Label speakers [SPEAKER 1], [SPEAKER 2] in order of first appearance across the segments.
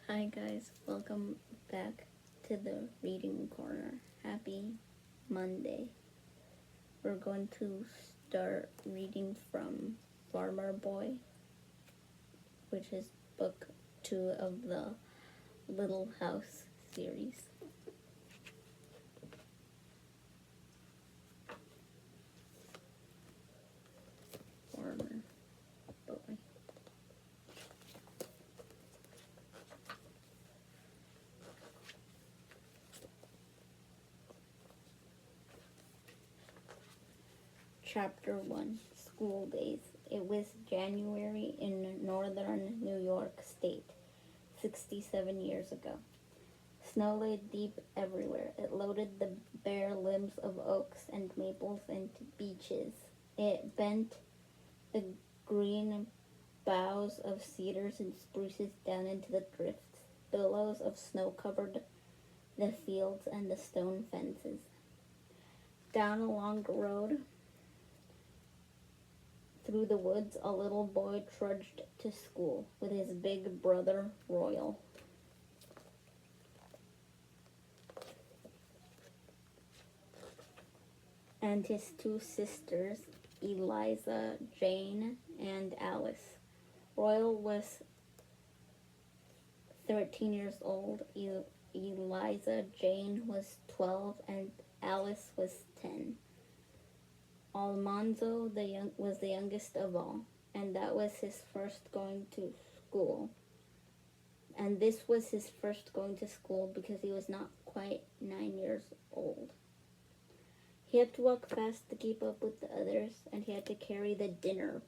[SPEAKER 1] Hi guys, welcome back to the reading corner. Happy Monday. We're going to start reading from Farmer Boy, which is book 2 of the Little House series. Farmer Boy. Chapter 1, School Days. It was January in northern New York State, 67 years ago. Snow lay deep everywhere. It loaded the bare limbs of oaks and maples into beeches. It bent the green boughs of cedars and spruces down into the drifts. Billows of snow covered the fields and the stone fences. Down a long road through the woods, a little boy trudged to school with his big brother, Royal. And his two sisters, Eliza, Jane, and Alice. Royal was 13 years old, Eliza Jane was 12, and Alice was 10. Almanzo was the youngest of all, and that was his first going to school. And this was his first going to school because he was not quite 9 years old. He had to walk fast to keep up with the others, and he had to carry the dinner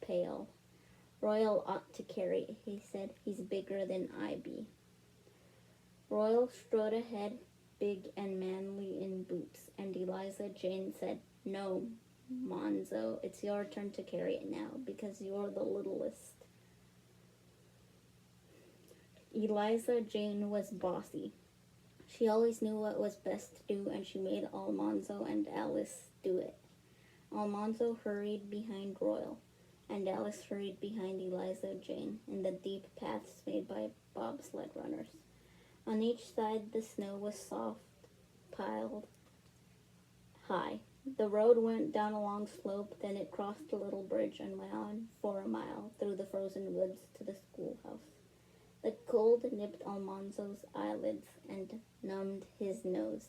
[SPEAKER 1] pail. Royal ought to carry it, he said. He's bigger than I be. Royal strode ahead, big and manly in boots, and Eliza Jane said, "No, Monzo, it's your turn to carry it now, because you're the littlest." Eliza Jane was bossy. She always knew what was best to do, and she made Almanzo and Alice do it. Almanzo hurried behind Royal, and Alice hurried behind Eliza Jane in the deep paths made by bobsled runners. On each side the snow was soft, piled high. The road went down a long slope, then it crossed a little bridge and went on for a mile through the frozen woods to the schoolhouse. The cold nipped Almanzo's eyelids and numbed his nose.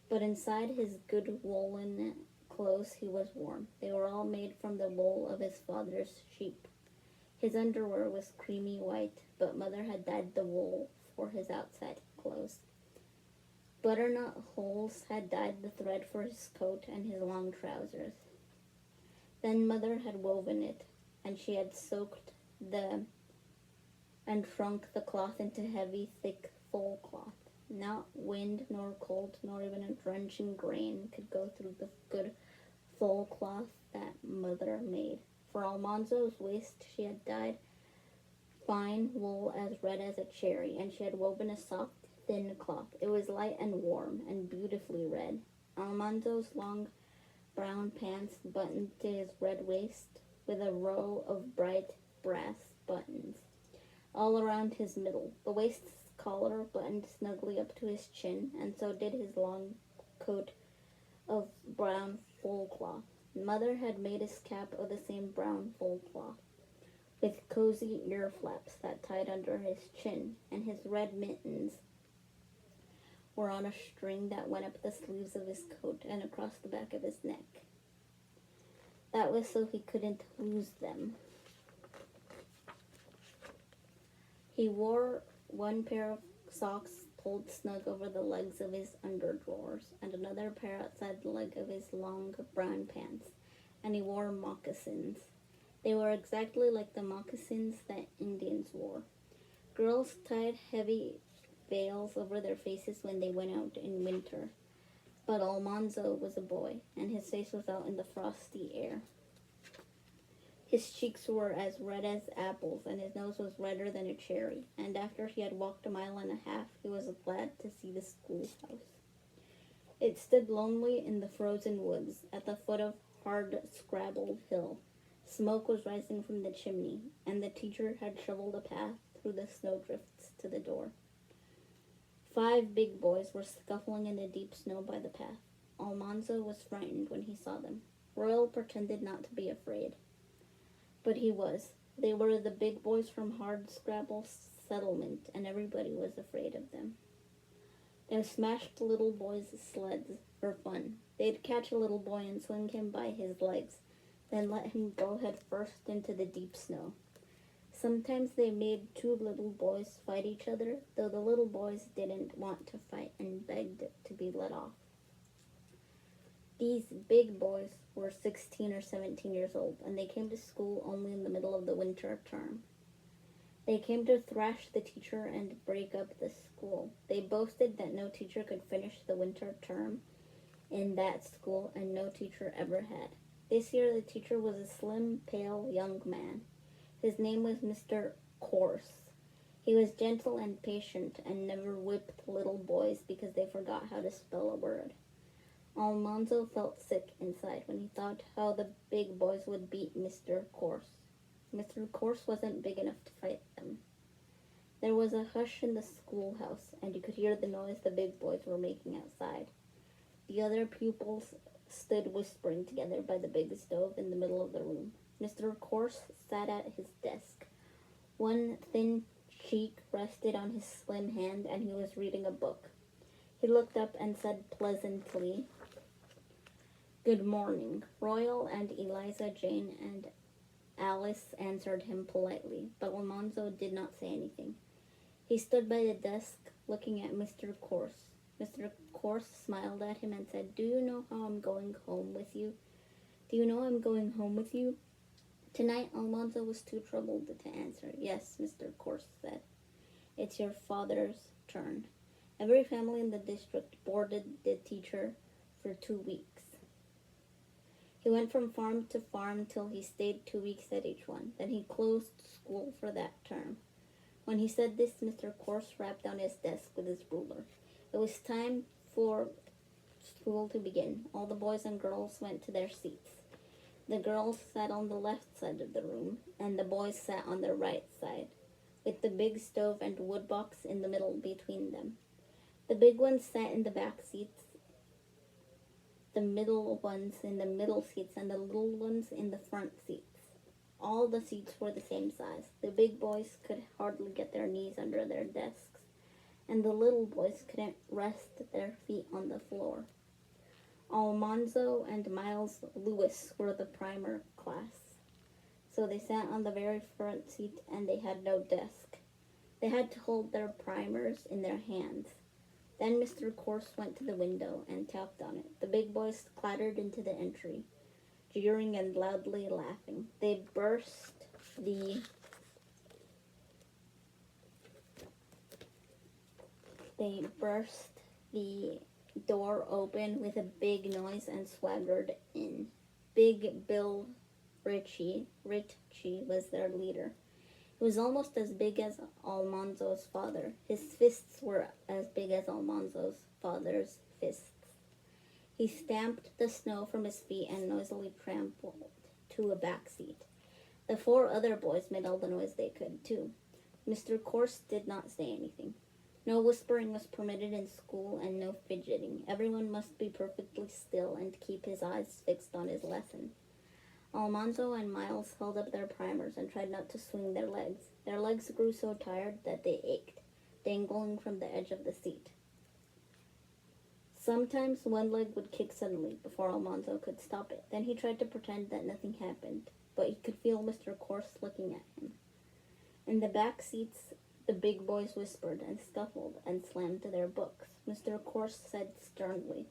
[SPEAKER 1] But inside his good woolen clothes he was warm. They were all made from the wool of his father's sheep. His underwear was creamy white, but Mother had dyed the wool for his outside clothes. Butternut holes had dyed the thread for his coat and his long trousers. Then Mother had woven it, and she had soaked and shrunk the cloth into heavy, thick, full cloth. Not wind, nor cold, nor even a drenching rain could go through the good, full cloth that Mother made. For Almanzo's waist she had dyed fine wool as red as a cherry, and she had woven a soft, thin cloth. It was light and warm, and beautifully red. Almanzo's long brown pants buttoned to his red waist with a row of bright brass buttons all around his middle. The waist's collar buttoned snugly up to his chin, and so did his long coat of brown full cloth. Mother had made his cap of the same brown full cloth, with cozy ear flaps that tied under his chin, and his red mittens were on a string that went up the sleeves of his coat and across the back of his neck. That was so he couldn't lose them. He wore one pair of socks pulled snug over the legs of his underdrawers, and another pair outside the leg of his long brown pants, and he wore moccasins. They were exactly like the moccasins that Indians wore. Girls tied heavy veils over their faces when they went out in winter, but Almanzo was a boy, and his face was out in the frosty air. His cheeks were as red as apples, and his nose was redder than a cherry, and after he had walked a mile and a half, he was glad to see the schoolhouse. It stood lonely in the frozen woods, at the foot of hard-scrabbled hill. Smoke was rising from the chimney, and the teacher had shoveled a path through the snowdrifts to the door. 5 big boys were scuffling in the deep snow by the path. Almanzo was frightened when he saw them. Royal pretended not to be afraid, but he was. They were the big boys from Hardscrabble Settlement, and everybody was afraid of them. They smashed little boys' sleds for fun. They'd catch a little boy and swing him by his legs, then let him go head first into the deep snow. Sometimes they made 2 little boys fight each other, though the little boys didn't want to fight and begged to be let off. These big boys were 16 or 17 years old, and they came to school only in the middle of the winter term. They came to thrash the teacher and break up the school. They boasted that no teacher could finish the winter term in that school, and no teacher ever had. This year the teacher was a slim, pale young man. His name was Mr. Course. He was gentle and patient and never whipped little boys because they forgot how to spell a word. Almanzo felt sick inside when he thought how the big boys would beat Mr. Course. Mr. Course wasn't big enough to fight them. There was a hush in the schoolhouse, and you could hear the noise the big boys were making outside. The other pupils stood whispering together by the big stove in the middle of the room. Mr. Course sat at his desk. One thin cheek rested on his slim hand, and he was reading a book. He looked up and said pleasantly, "Good morning." Royal and Eliza Jane and Alice answered him politely, but Almanzo did not say anything. He stood by the desk looking at Mr. Course. Mr. Course smiled at him and said, "Do you know how I'm going home with you? Do you know I'm going home with you?" Tonight, Almanzo was too troubled to answer. "Yes," Mr. Course said. "It's your father's turn." Every family in the district boarded the teacher for 2 weeks. He went from farm to farm till he stayed 2 weeks at each one. Then he closed school for that term. When he said this, Mr. Course rapped on his desk with his ruler. It was time for school to begin. All the boys and girls went to their seats. The girls sat on the left side of the room, and the boys sat on the right side, with the big stove and wood box in the middle between them. The big ones sat in the back seats, the middle ones in the middle seats, and the little ones in the front seats. All the seats were the same size. The big boys could hardly get their knees under their desks, and the little boys couldn't rest their feet on the floor. Almanzo and Miles Lewis were the primer class, so they sat on the very front seat, and they had no desk. They had to hold their primers in their hands. Then Mr. Course went to the window and tapped on it. The big boys clattered into the entry, jeering and loudly laughing. They burst the door open with a big noise and swaggered in. Big Bill Ritchie was their leader. He was almost as big as Almanzo's father. His fists were as big as Almanzo's father's fists. He stamped the snow from his feet and noisily trampled to a back seat. The 4 other boys made all the noise they could, too. Mr. Course did not say anything. No whispering was permitted in school, and no fidgeting. Everyone must be perfectly still and keep his eyes fixed on his lesson. Almanzo and Miles held up their primers and tried not to swing their legs. Their legs grew so tired that they ached, dangling from the edge of the seat. Sometimes one leg would kick suddenly before Almanzo could stop it. Then he tried to pretend that nothing happened, but he could feel Mr. Course looking at him. In the back seats, the big boys whispered and scuffled and slammed to their books. Mr. Course said sternly,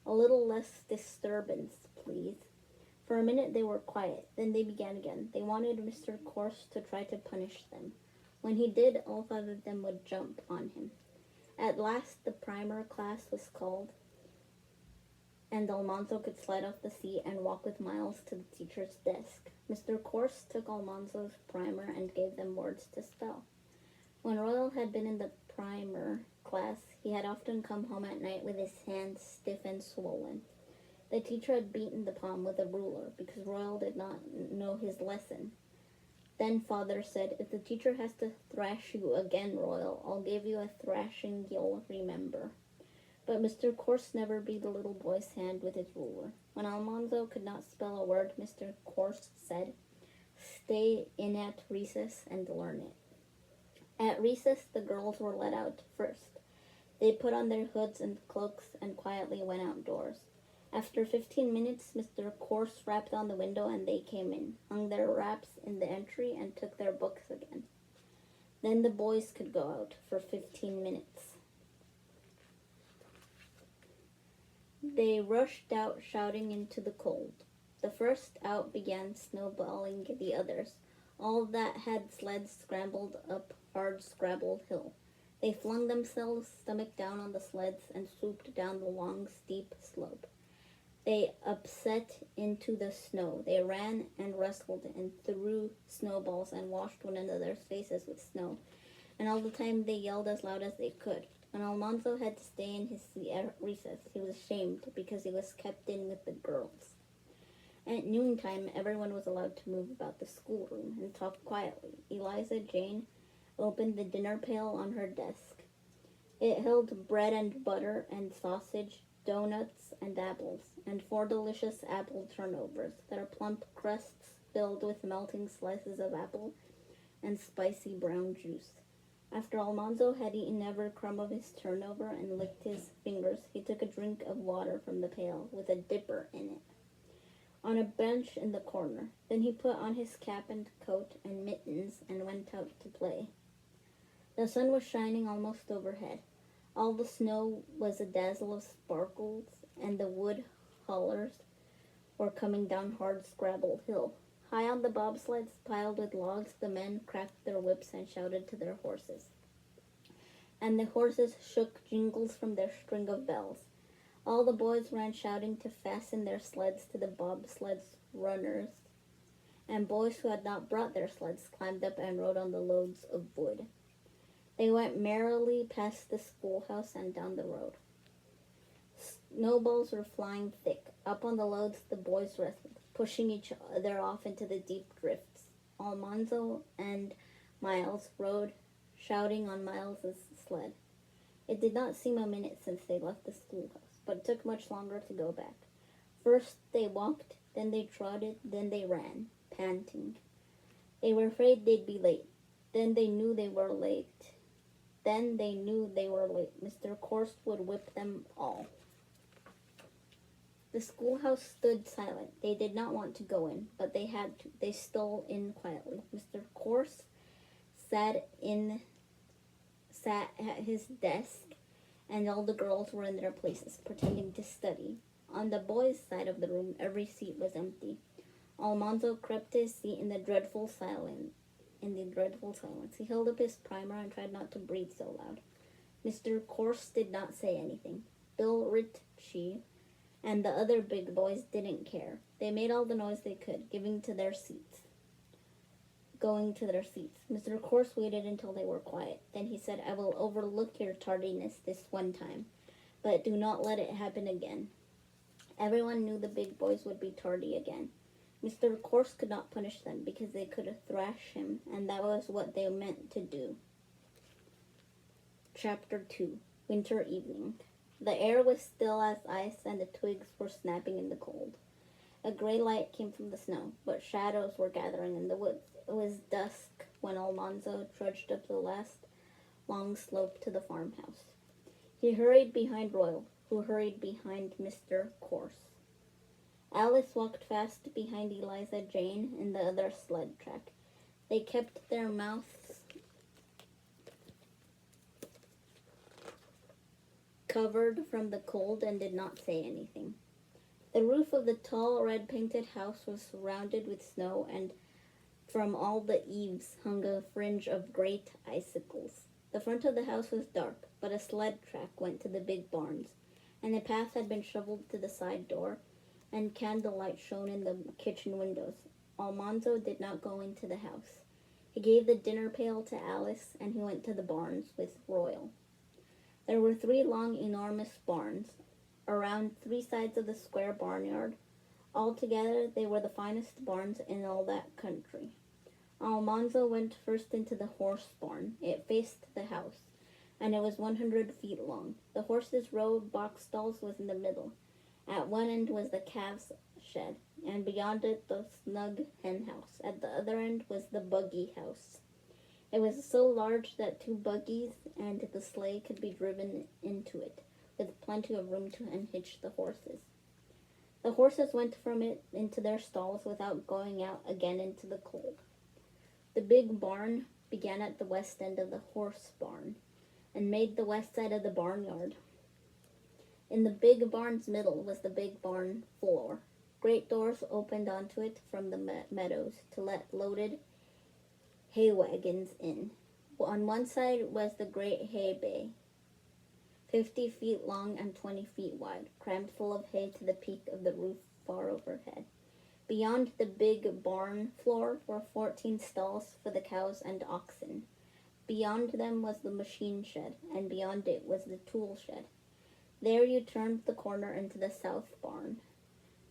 [SPEAKER 1] "A little less disturbance, please." For a minute they were quiet. Then they began again. They wanted Mr. Course to try to punish them. When he did, all 5 of them would jump on him. At last the primer class was called, and Almanzo could slide off the seat and walk with Miles to the teacher's desk. Mr. Course took Almanzo's primer and gave them words to spell. When Royal had been in the primer class, he had often come home at night with his hands stiff and swollen. The teacher had beaten the palm with a ruler because Royal did not know his lesson. Then father said, "If the teacher has to thrash you again, Royal, I'll give you a thrashing you'll remember." But Mr. Corse never beat the little boy's hand with his ruler. When Almanzo could not spell a word, Mr. Corse said, "Stay in at recess and learn it." At recess, the girls were let out first. They put on their hoods and cloaks and quietly went outdoors. After 15 minutes, Mr. Corse rapped on the window and they came in, hung their wraps in the entry, and took their books again. Then the boys could go out for 15 minutes. They rushed out, shouting into the cold. The first out began snowballing the others. All that had sleds scrambled up hard scrabbled hill. They flung themselves stomach down on the sleds and swooped down the long, steep slope. They upset into the snow. They ran and wrestled and threw snowballs and washed one another's faces with snow. And all the time they yelled as loud as they could. When Almanzo had to stay in his seat at recess, he was ashamed because he was kept in with the girls. At noontime, everyone was allowed to move about the schoolroom and talk quietly. Eliza Jane opened the dinner pail on her desk. It held bread and butter and sausage, donuts and apples, and 4 delicious apple turnovers, their plump crusts filled with melting slices of apple and spicy brown juice. After Almanzo had eaten every crumb of his turnover and licked his fingers, he took a drink of water from the pail with a dipper in it on a bench in the corner. Then he put on his cap and coat and mittens and went out to play. The sun was shining almost overhead. All the snow was a dazzle of sparkles, and the wood haulers were coming down hard scrabbled hill. High on the bobsleds piled with logs, the men cracked their whips and shouted to their horses. And the horses shook jingles from their string of bells. All the boys ran shouting to fasten their sleds to the bobsled's runners, and boys who had not brought their sleds climbed up and rode on the loads of wood. They went merrily past the schoolhouse and down the road. Snowballs were flying thick. Up on the loads the boys wrestled, pushing each other off into the deep drifts. Almanzo and Miles rode, shouting on Miles's sled. It did not seem a minute since they left the schoolhouse, but it took much longer to go back. First they walked, then they trotted, then they ran, panting. They were afraid they'd be late. Then they knew they were late. Mr. Corse would whip them all. The schoolhouse stood silent. They did not want to go in, but they had to. They stole in quietly. Mr. Corse sat at his desk, and all the girls were in their places, pretending to study. On the boys' side of the room, every seat was empty. Almanzo crept to his seat in the dreadful silence. He held up his primer and tried not to breathe so loud. Mr. Corse did not say anything. Bill Ritchie and the other big boys didn't care. They made all the noise they could, going to their seats. Mr. Corse waited until they were quiet. Then he said, "I will overlook your tardiness this one time, but do not let it happen again." Everyone knew the big boys would be tardy again. Mr. Corse could not punish them because they could thrash him, and that was what they meant to do. Chapter 2. Winter Evening. The air was still as ice, and the twigs were snapping in the cold. A gray light came from the snow, but shadows were gathering in the woods. It was dusk when Almanzo trudged up the last long slope to the farmhouse. He hurried behind Royal, who hurried behind Mr. Corse. Alice walked fast behind Eliza Jane in the other sled track. They kept their mouths covered from the cold and did not say anything. The roof of the tall red-painted house was surrounded with snow, and from all the eaves hung a fringe of great icicles. The front of the house was dark, but a sled track went to the big barns, and a path had been shoveled to the side door, and candlelight shone in the kitchen windows. Almanzo did not go into the house. He gave the dinner pail to Alice, and he went to the barns with Royal. There were 3 long, enormous barns, around 3 sides of the square barnyard. Altogether, they were the finest barns in all that country. Almanzo went first into the horse barn. It faced the house, and it was 100 feet long. The horses' row of box stalls was in the middle. At one end was the calves' shed, and beyond it the snug hen house. At the other end was the buggy house. It was so large that 2 buggies and the sleigh could be driven into it, with plenty of room to unhitch the horses. The horses went from it into their stalls without going out again into the cold. The big barn began at the west end of the horse barn and made the west side of the barnyard. In the big barn's middle was the big barn floor. Great doors opened onto it from the meadows to let loaded hay wagons in. On one side was the great hay bay, 50 feet long and 20 feet wide, crammed full of hay to the peak of the roof far overhead. Beyond the big barn floor were 14 stalls for the cows and oxen. Beyond them was the machine shed, and beyond it was the tool shed. There you turned the corner into the south barn.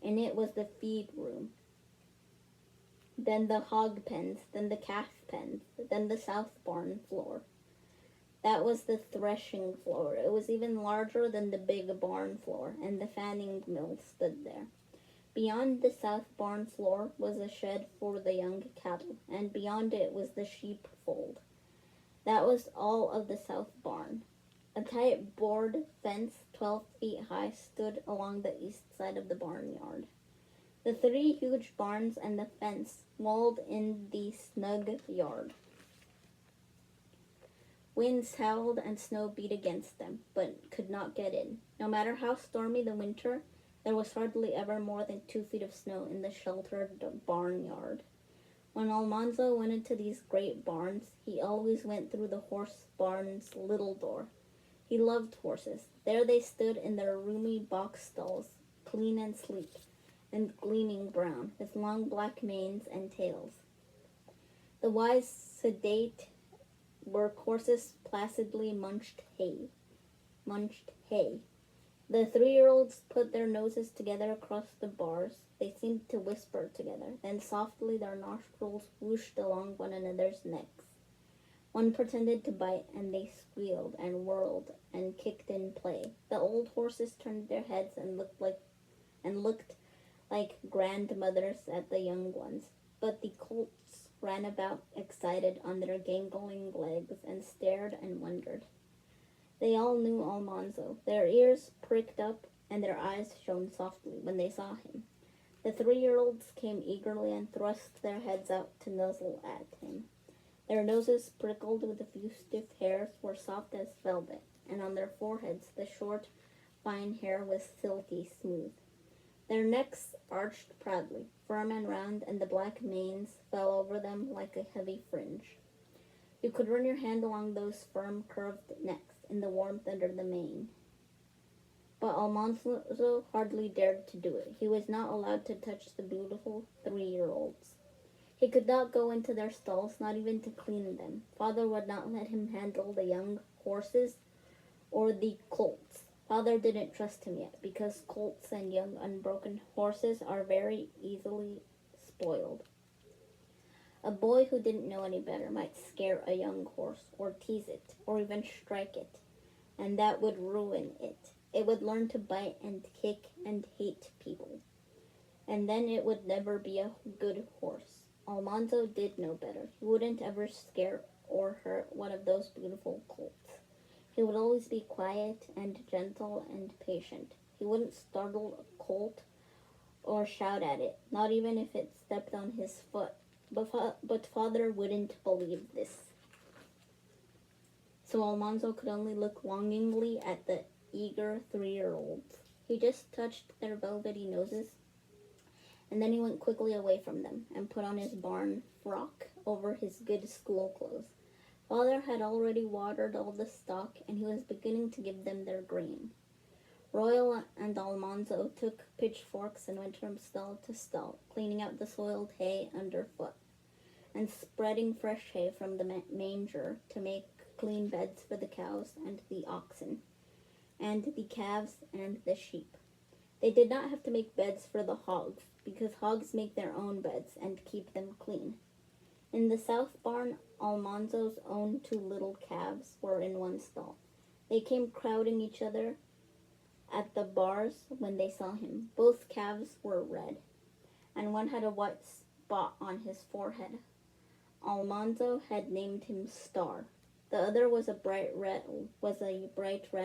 [SPEAKER 1] In it was the feed room, then the hog pens, then the calf pens, then the south barn floor. That was the threshing floor. It was even larger than the big barn floor, and the fanning mill stood there. Beyond the south barn floor was a shed for the young cattle, and beyond it was the sheep fold. That was all of the south barn. A tight board fence, 12 feet high, stood along the east side of the barnyard. The 3 huge barns and the fence walled in the snug yard. Winds howled and snow beat against them, but could not get in. No matter how stormy the winter, there was hardly ever more than 2 feet of snow in the sheltered barnyard. When Almanzo went into these great barns, he always went through the horse barn's little door. He loved horses. There they stood in their roomy box stalls, clean and sleek, and gleaming brown, with long black manes and tails. The wise, sedate work horses placidly munched hay. The 3-year-olds put their noses together across the bars. They seemed to whisper together. Then softly their nostrils whooshed along one another's necks. One pretended to bite, and they squealed and whirled and kicked in play. The old horses turned their heads and looked like grandmothers at the young ones. But the colts ran about excited on their gangling legs and stared and wondered. They all knew Almanzo. Their ears pricked up and their eyes shone softly when they saw him. The 3-year-olds came eagerly and thrust their heads out to nuzzle at him. Their noses, prickled with a few stiff hairs, were soft as velvet, and on their foreheads the short, fine hair was silky smooth. Their necks arched proudly, firm and round, and the black manes fell over them like a heavy fringe. You could run your hand along those firm, curved necks in the warmth under the mane. But Almanzo hardly dared to do it. He was not allowed to touch the beautiful 3-year-olds. He could not go into their stalls, not even to clean them. Father would not let him handle the young horses or the colts. Father didn't trust him yet, because colts and young unbroken horses are very easily spoiled. A boy who didn't know any better might scare a young horse, or tease it, or even strike it, and that would ruin it. It would learn to bite and kick and hate people, and then it would never be a good horse. Almanzo did know better. He wouldn't ever scare or hurt one of those beautiful colts. He would always be quiet and gentle and patient. He wouldn't startle a colt or shout at it, not even if it stepped on his foot. But Father wouldn't believe this. So Almanzo could only look longingly at the eager 3-year-olds. He just touched their velvety noses, and then he went quickly away from them and put on his barn frock over his good school clothes. Father had already watered all the stock, and he was beginning to give them their grain. Royal and Almanzo took pitchforks and went from stall to stall, cleaning out the soiled hay underfoot, and spreading fresh hay from the manger to make clean beds for the cows and the oxen, and the calves and the sheep. They did not have to make beds for the hogs, because hogs make their own beds and keep them clean. In the south barn, Almanzo's own two little calves were in one stall. They came crowding each other at the bars when they saw him. Both calves were red, and one had a white spot on his forehead. Almanzo had named him Star. The other was a bright red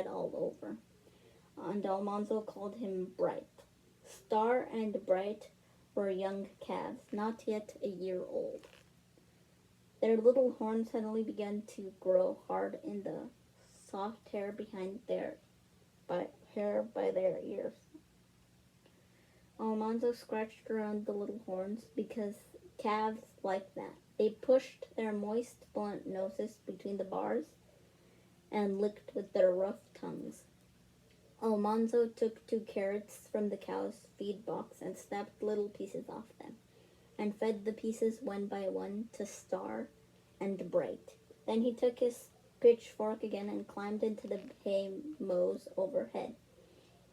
[SPEAKER 1] all over, and Almanzo called him Bright. Star and Bright were young calves, not yet a year old. Their little horns suddenly began to grow hard in the soft hair behind their by their ears. Almanzo scratched around the little horns because calves like that. They pushed their moist, blunt noses between the bars and licked with their rough tongues. Almanzo took 2 carrots from the cow's feed box and snapped little pieces off them, and fed the pieces one by one to Star and Bright. Then he took his pitchfork again and climbed into the hay mows overhead.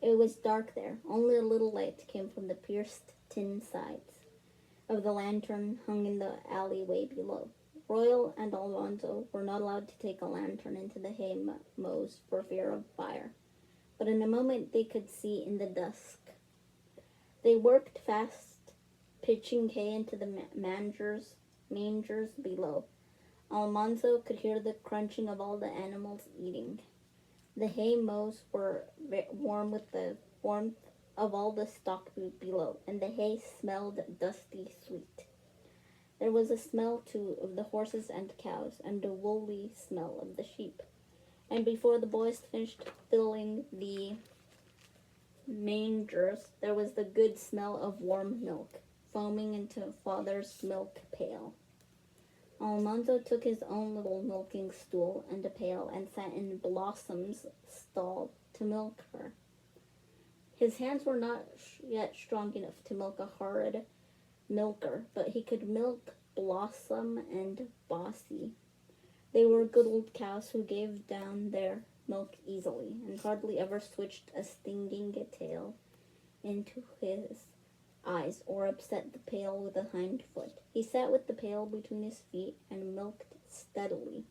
[SPEAKER 1] It was dark there. Only a little light came from the pierced tin sides of the lantern hung in the alleyway below. Royal and Almanzo were not allowed to take a lantern into the hay mows for fear of fire, but in a moment they could see in the dusk. They worked fast, pitching hay into the mangers below. Almanzo could hear the crunching of all the animals eating. The hay mows were warm with the warmth of all the stock below, and the hay smelled dusty sweet. There was a smell, too, of the horses and cows, and a woolly smell of the sheep. And before the boys finished filling the mangers, there was the good smell of warm milk, foaming into Father's milk pail. Almanzo took his own little milking stool and a pail and sat in Blossom's stall to milk her. His hands were not yet strong enough to milk a horrid milker, but he could milk Blossom and Bossy. They were good old cows who gave down their milk easily and hardly ever switched a stinging tail into his eyes or upset the pail with a hind foot. He sat with the pail between his feet and milked steadily.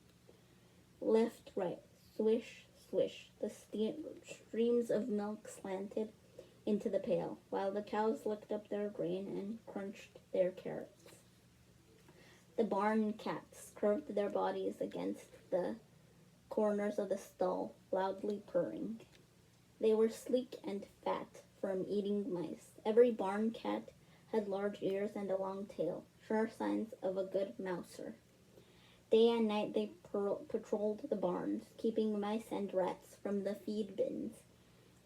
[SPEAKER 1] Left, right, swish, swish. The streams of milk slanted into the pail, while the cows licked up their grain and crunched their carrots. The barn cats curved their bodies against the corners of the stall, loudly purring. They were sleek and fat from eating mice. Every barn cat had large ears and a long tail, sure signs of a good mouser. Day and night they patrolled the barns, keeping mice and rats from the feed bins,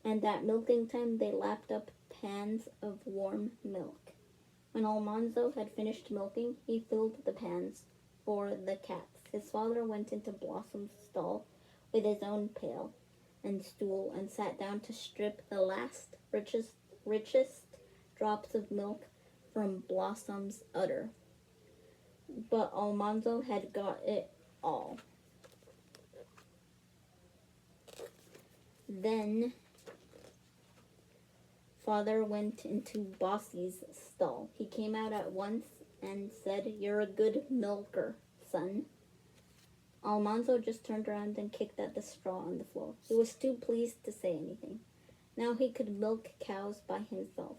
[SPEAKER 1] and at milking time they lapped up pans of warm milk. When Almanzo had finished milking, he filled the pans for the cats. His father went into Blossom's stall with his own pail and stool and sat down to strip the last, richest drops of milk from Blossom's udder. But Almanzo had got it all. Then Father went into Bossy's stall. He came out at once and said, "You're a good milker, son." Almanzo just turned around and kicked at the straw on the floor. He was too pleased to say anything. Now he could milk cows by himself.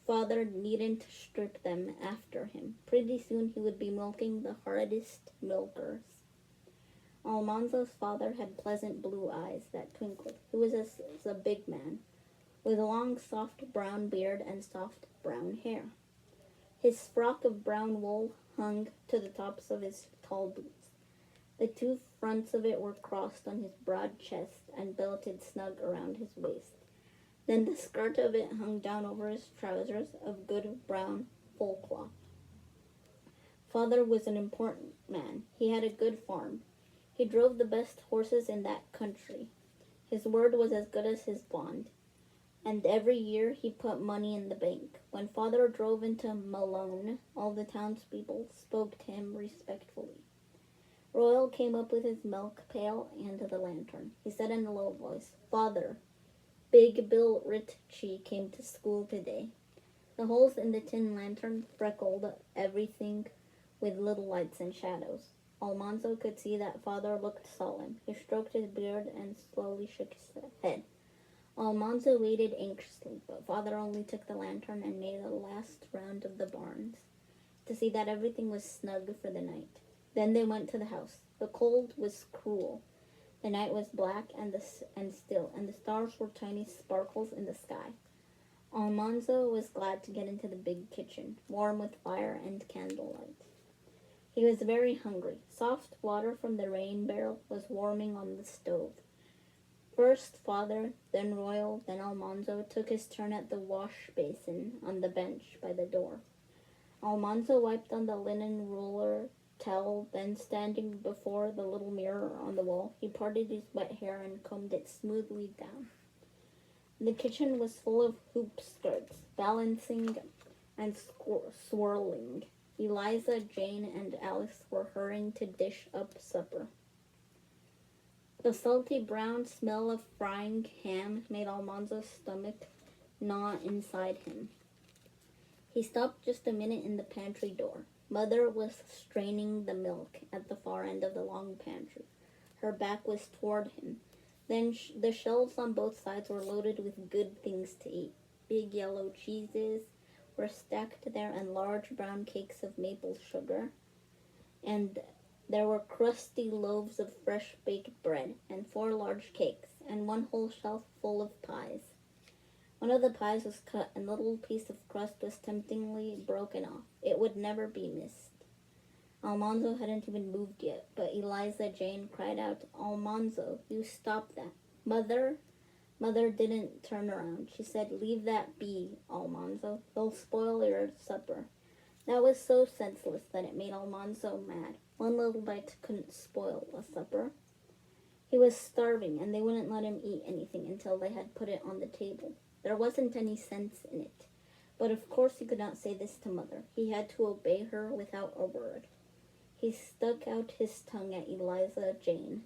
[SPEAKER 1] Father needn't strip them after him. Pretty soon he would be milking the hardest milkers. Almanzo's father had pleasant blue eyes that twinkled. He was a big man, with a long, soft brown beard and soft brown hair. His frock of brown wool hung to the tops of his tall boots. The two fronts of it were crossed on his broad chest and belted snug around his waist. Then the skirt of it hung down over his trousers of good brown full cloth. Father was an important man. He had a good farm. He drove the best horses in that country. His word was as good as his bond, and every year he put money in the bank. When Father drove into Malone, all the townspeople spoke to him respectfully. Royal came up with his milk pail and the lantern. He said in a low voice, "Father, Big Bill Ritchie came to school today." The holes in the tin lantern freckled everything with little lights and shadows. Almanzo could see that father looked solemn. He stroked his beard and slowly shook his head. Almanzo waited anxiously, but father only took the lantern and made a last round of the barns to see that everything was snug for the night. Then they went to the house. The cold was cruel. The night was black and still, and the stars were tiny sparkles in the sky. Almanzo was glad to get into the big kitchen, warm with fire and candlelight. He was very hungry. Soft water from the rain barrel was warming on the stove. First father, then Royal, then Almanzo took his turn at the wash basin on the bench by the door. Almanzo wiped on the linen roller towel, then standing before the little mirror on the wall, he parted his wet hair and combed it smoothly down. The kitchen was full of hoop skirts, balancing and swirling. Eliza, Jane, and Alice were hurrying to dish up supper. The salty brown smell of frying ham made Almanzo's stomach gnaw inside him. He stopped just a minute in the pantry door. Mother was straining the milk at the far end of the long pantry. Her back was toward him. Then the shelves on both sides were loaded with good things to eat. Big yellow cheeses were stacked there, and large brown cakes of maple sugar. And there were crusty loaves of fresh baked bread, and 4 large cakes, and 1 whole shelf full of pies. One of the pies was cut, and a little piece of crust was temptingly broken off. It would never be missed. Almanzo hadn't even moved yet, but Eliza Jane cried out, "Almanzo, you stop that." Mother didn't turn around. She said, "Leave that be, Almanzo. They'll spoil your supper." That was so senseless that it made Almanzo mad. One little bite couldn't spoil a supper. He was starving, and they wouldn't let him eat anything until they had put it on the table. There wasn't any sense in it. But of course he could not say this to Mother. He had to obey her without a word. He stuck out his tongue at Eliza Jane.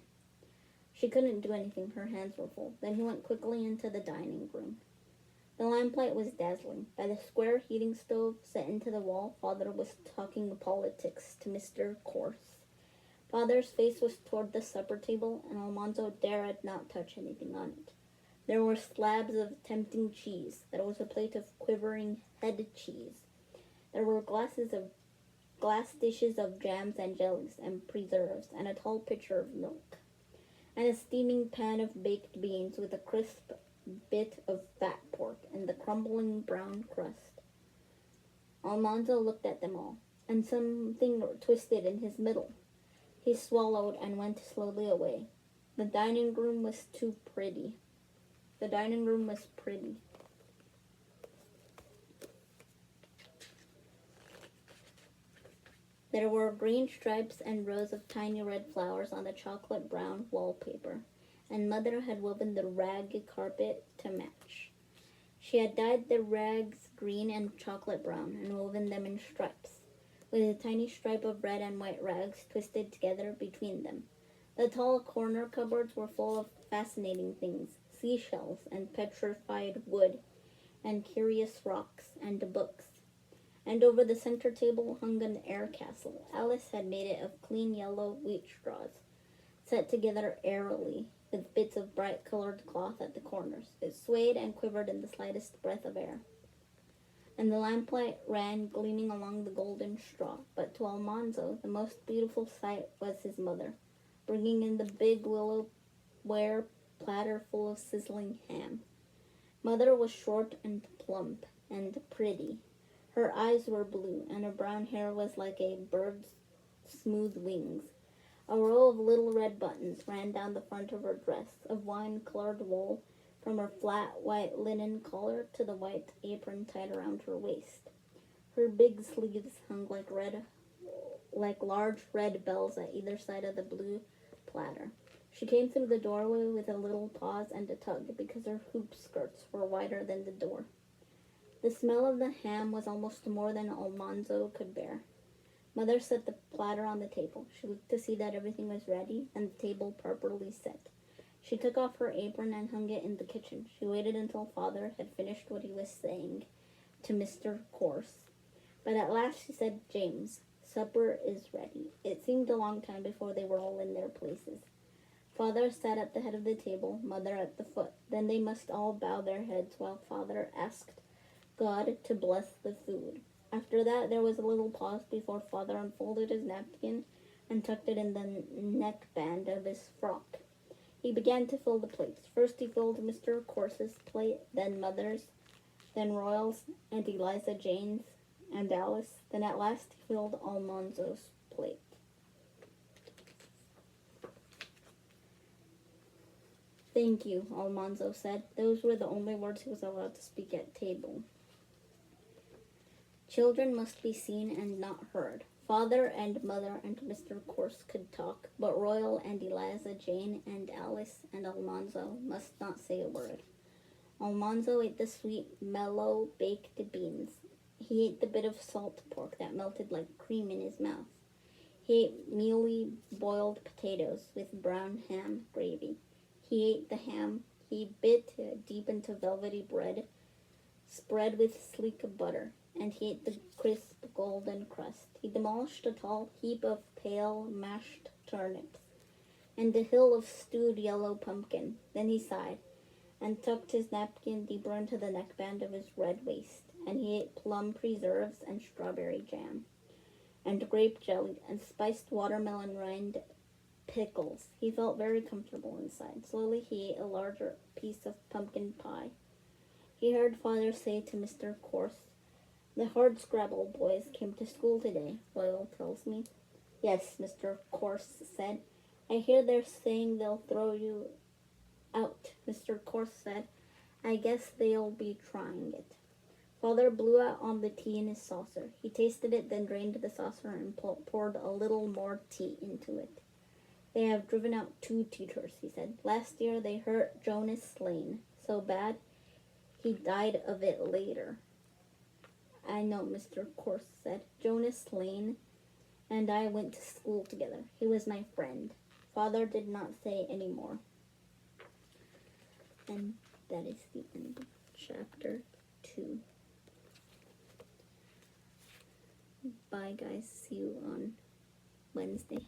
[SPEAKER 1] She couldn't do anything. Her hands were full. Then he went quickly into the dining room. The lamplight was dazzling. By the square heating stove set into the wall, Father was talking politics to Mr. Corse. Father's face was toward the supper table, and Almanzo dared not touch anything on it. There were slabs of tempting cheese. There was a plate of quivering head cheese. There were glass dishes of jams and jellies and preserves, and a tall pitcher of milk, and a steaming pan of baked beans with a crisp bit of fat pork and the crumbling brown crust. Almanzo looked at them all, and something twisted in his middle. He swallowed and went slowly away. The dining room was pretty. There were green stripes and rows of tiny red flowers on the chocolate brown wallpaper, and Mother had woven the rag carpet to match. She had dyed the rags green and chocolate brown and woven them in stripes, with a tiny stripe of red and white rags twisted together between them. The tall corner cupboards were full of fascinating things, seashells and petrified wood and curious rocks and books. And over the center table hung an air castle. Alice had made it of clean yellow wheat straws, set together airily with bits of bright-colored cloth at the corners. It swayed and quivered in the slightest breath of air, and the lamplight ran gleaming along the golden straw. But to Almanzo, the most beautiful sight was his mother, bringing in the big willow-ware platter full of sizzling ham. Mother was short and plump and pretty. Her eyes were blue, and her brown hair was like a bird's smooth wings. A row of little red buttons ran down the front of her dress, of wine-colored wool, from her flat white linen collar to the white apron tied around her waist. Her big sleeves hung like large red bells at either side of the blue platter. She came through the doorway with a little pause and a tug, because her hoop skirts were wider than the door. The smell of the ham was almost more than Almanzo could bear. Mother set the platter on the table. She looked to see that everything was ready and the table properly set. She took off her apron and hung it in the kitchen. She waited until Father had finished what he was saying to Mr. Corse. But at last she said, "James, Supper is ready." It seemed a long time before they were all in their places. Father sat at the head of the table, Mother at the foot. Then they must all bow their heads while Father asked God to bless the food. After that, there was a little pause before Father unfolded his napkin and tucked it in the neckband of his frock. He began to fill the plates. First he filled Mr. Corse's plate, then Mother's, then Royal's and Eliza Jane's and Alice. Then at last he filled Almanzo's plate. "Thank you," Almanzo said. Those were the only words he was allowed to speak at table. Children must be seen and not heard. Father and Mother and Mr. Corse could talk, but Royal and Eliza Jane and Alice and Almanzo must not say a word. Almanzo ate the sweet, mellow, baked beans. He ate the bit of salt pork that melted like cream in his mouth. He ate mealy, boiled potatoes with brown ham gravy. He ate the ham. He bit deep into velvety bread, spread with sleek butter, and he ate the crisp golden crust. He demolished a tall heap of pale mashed turnips and a hill of stewed yellow pumpkin. Then he sighed and tucked his napkin deeper into the neckband of his red waist, and he ate plum preserves and strawberry jam, and grape jelly, and spiced watermelon rind pickles. He felt very comfortable inside. Slowly he ate a larger piece of pumpkin pie. He heard Father say to Mr. Corse, "The Hardscrabble boys came to school today, Royal tells me." "Yes," Mr. Corse said. "I hear they're saying they'll throw you out," Mr. Corse said. "I guess they'll be trying it." Father blew out on the tea in his saucer. He tasted it, then drained the saucer and poured a little more tea into it. "They have driven out 2 teachers," he said. "Last year they hurt Jonas Lane so bad he died of it later." "I know," Mr. Corse said. "Jonas Lane and I went to school together. He was my friend." Father did not say any more. And that is the end of chapter 2. Bye, guys. See you on Wednesday.